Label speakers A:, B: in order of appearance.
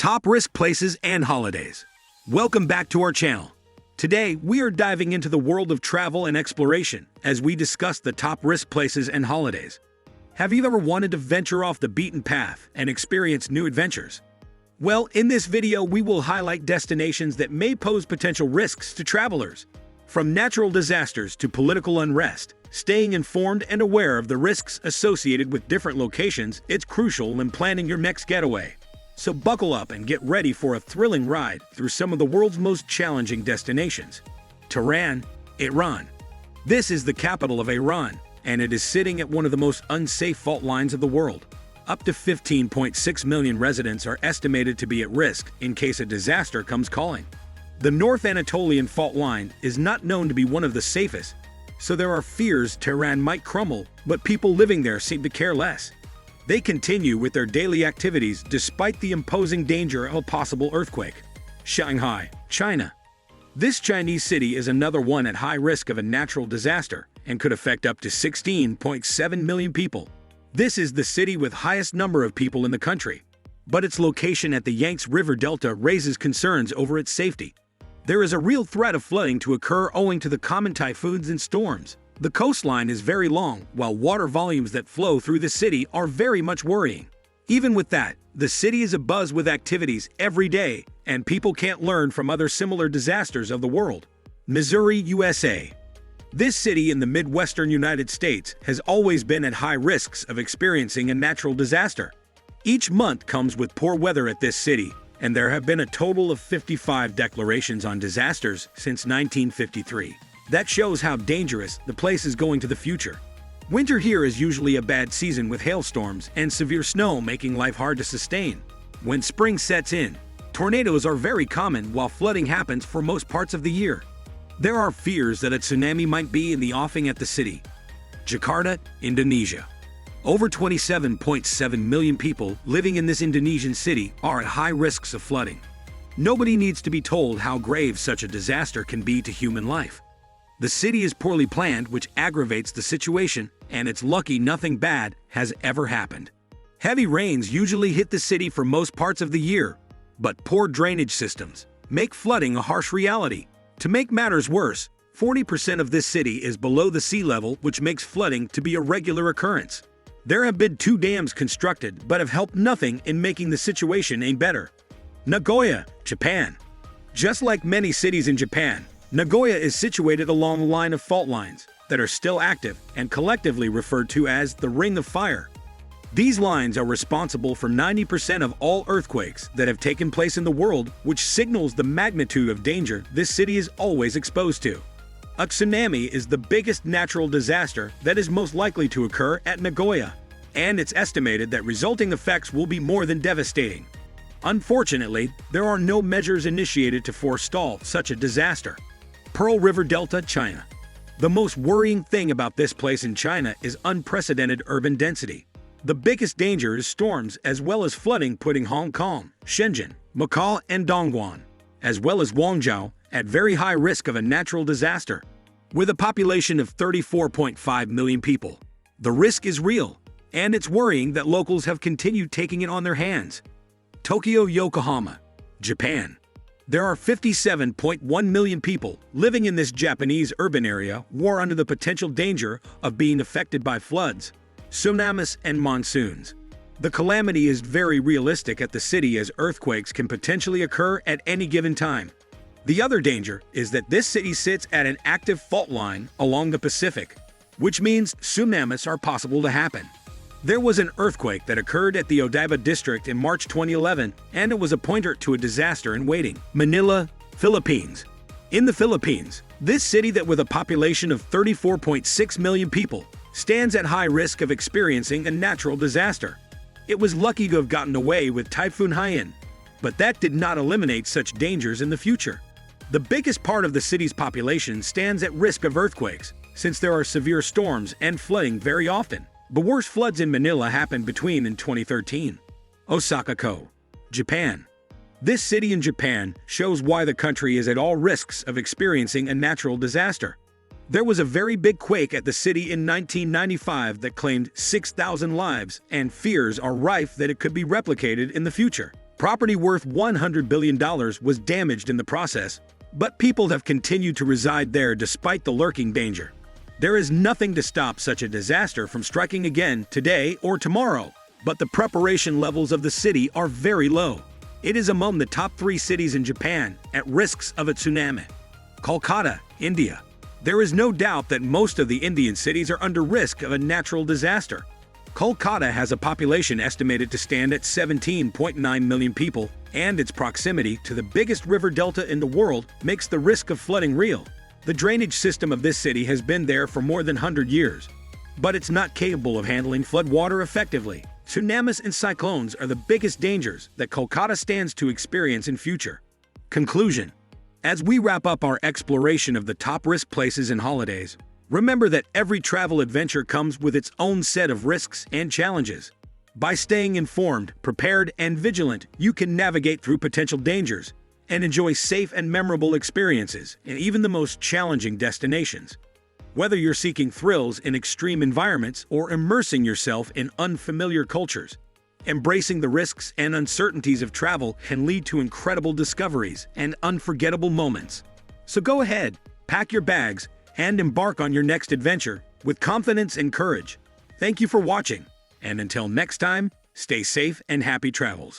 A: Top risk places and holidays. Welcome back to our channel. Today, we are diving into the world of travel and exploration as we discuss the top risk places and holidays. Have you ever wanted to venture off the beaten path and experience new adventures? Well, in this video, we will highlight destinations that may pose potential risks to travelers. From natural disasters to political unrest, staying informed and aware of the risks associated with different locations is crucial when planning your next getaway. So buckle up and get ready for a thrilling ride through some of the world's most challenging destinations. Tehran, Iran. This is the capital of Iran, and it is sitting at one of the most unsafe fault lines of the world. Up to 15.6 million residents are estimated to be at risk in case a disaster comes calling. The North Anatolian fault line is not known to be one of the safest, so there are fears Tehran might crumble, but people living there seem to care less. They continue with their daily activities despite the imposing danger of a possible earthquake. Shanghai, China. This Chinese city is another one at high risk of a natural disaster and could affect up to 16.7 million people. This is the city with highest number of people in the country, but its location at the Yangtze River Delta raises concerns over its safety. There is a real threat of flooding to occur owing to the common typhoons and storms. The coastline is very long, while water volumes that flow through the city are very much worrying. Even with that, the city is abuzz with activities every day, and people can't learn from other similar disasters of the world. Missouri, USA. This city in the Midwestern United States has always been at high risks of experiencing a natural disaster. Each month comes with poor weather at this city, and there have been a total of 55 declarations on disasters since 1953. That shows how dangerous the place is going to the future. Winter here is usually a bad season with hailstorms and severe snow making life hard to sustain. When spring sets in, tornadoes are very common while flooding happens for most parts of the year. There are fears that a tsunami might be in the offing at the city. Jakarta, Indonesia. Over 27.7 million people living in this Indonesian city are at high risks of flooding. Nobody needs to be told how grave such a disaster can be to human life. The city is poorly planned, which aggravates the situation, and it's lucky nothing bad has ever happened. Heavy rains usually hit the city for most parts of the year, but poor drainage systems make flooding a harsh reality. To make matters worse, 40% of this city is below the sea level, which makes flooding to be a regular occurrence. There have been 2 dams constructed, but have helped nothing in making the situation any better. Nagoya, Japan. Just like many cities in Japan, Nagoya is situated along a line of fault lines that are still active and collectively referred to as the Ring of Fire. These lines are responsible for 90% of all earthquakes that have taken place in the world, which signals the magnitude of danger this city is always exposed to. A tsunami is the biggest natural disaster that is most likely to occur at Nagoya, and it's estimated that resulting effects will be more than devastating. Unfortunately, there are no measures initiated to forestall such a disaster. Pearl River Delta, China. The most worrying thing about this place in China is unprecedented urban density. The biggest danger is storms as well as flooding, putting Hong Kong, Shenzhen, Macau, and Dongguan, as well as Guangzhou, at very high risk of a natural disaster. With a population of 34.5 million people, the risk is real, and it's worrying that locals have continued taking it on their hands. Tokyo, Yokohama, Japan. There are 57.1 million people living in this Japanese urban area who are under the potential danger of being affected by floods, tsunamis, and monsoons. The calamity is very realistic at the city as earthquakes can potentially occur at any given time. The other danger is that this city sits at an active fault line along the Pacific, which means tsunamis are possible to happen. There was an earthquake that occurred at the Odaiba district in March 2011, and it was a pointer to a disaster in waiting. Manila, Philippines. In the Philippines, this city that with a population of 34.6 million people stands at high risk of experiencing a natural disaster. It was lucky to have gotten away with Typhoon Haiyan, but that did not eliminate such dangers in the future. The biggest part of the city's population stands at risk of earthquakes, since there are severe storms and flooding very often. The worst floods in Manila happened between in 2013. Osaka, Japan. This city in Japan shows why the country is at all risks of experiencing a natural disaster. There was a very big quake at the city in 1995 that claimed 6,000 lives, and fears are rife that it could be replicated in the future. Property worth $100 billion was damaged in the process, but people have continued to reside there despite the lurking danger. There is nothing to stop such a disaster from striking again today or tomorrow, but the preparation levels of the city are very low. It is among the top 3 cities in Japan at risks of a tsunami. Kolkata, India. There is no doubt that most of the Indian cities are under risk of a natural disaster. Kolkata has a population estimated to stand at 17.9 million people, and its proximity to the biggest river delta in the world makes the risk of flooding real. The drainage system of this city has been there for more than 100 years, but it's not capable of handling floodwater effectively. Tsunamis and cyclones are the biggest dangers that Kolkata stands to experience in future. Conclusion. As we wrap up our exploration of the top risk places and holidays, remember that every travel adventure comes with its own set of risks and challenges. By staying informed, prepared, and vigilant, you can navigate through potential dangers and enjoy safe and memorable experiences in even the most challenging destinations. Whether you're seeking thrills in extreme environments or immersing yourself in unfamiliar cultures, embracing the risks and uncertainties of travel can lead to incredible discoveries and unforgettable moments. So go ahead, pack your bags, and embark on your next adventure with confidence and courage. Thank you for watching, and until next time, stay safe and happy travels.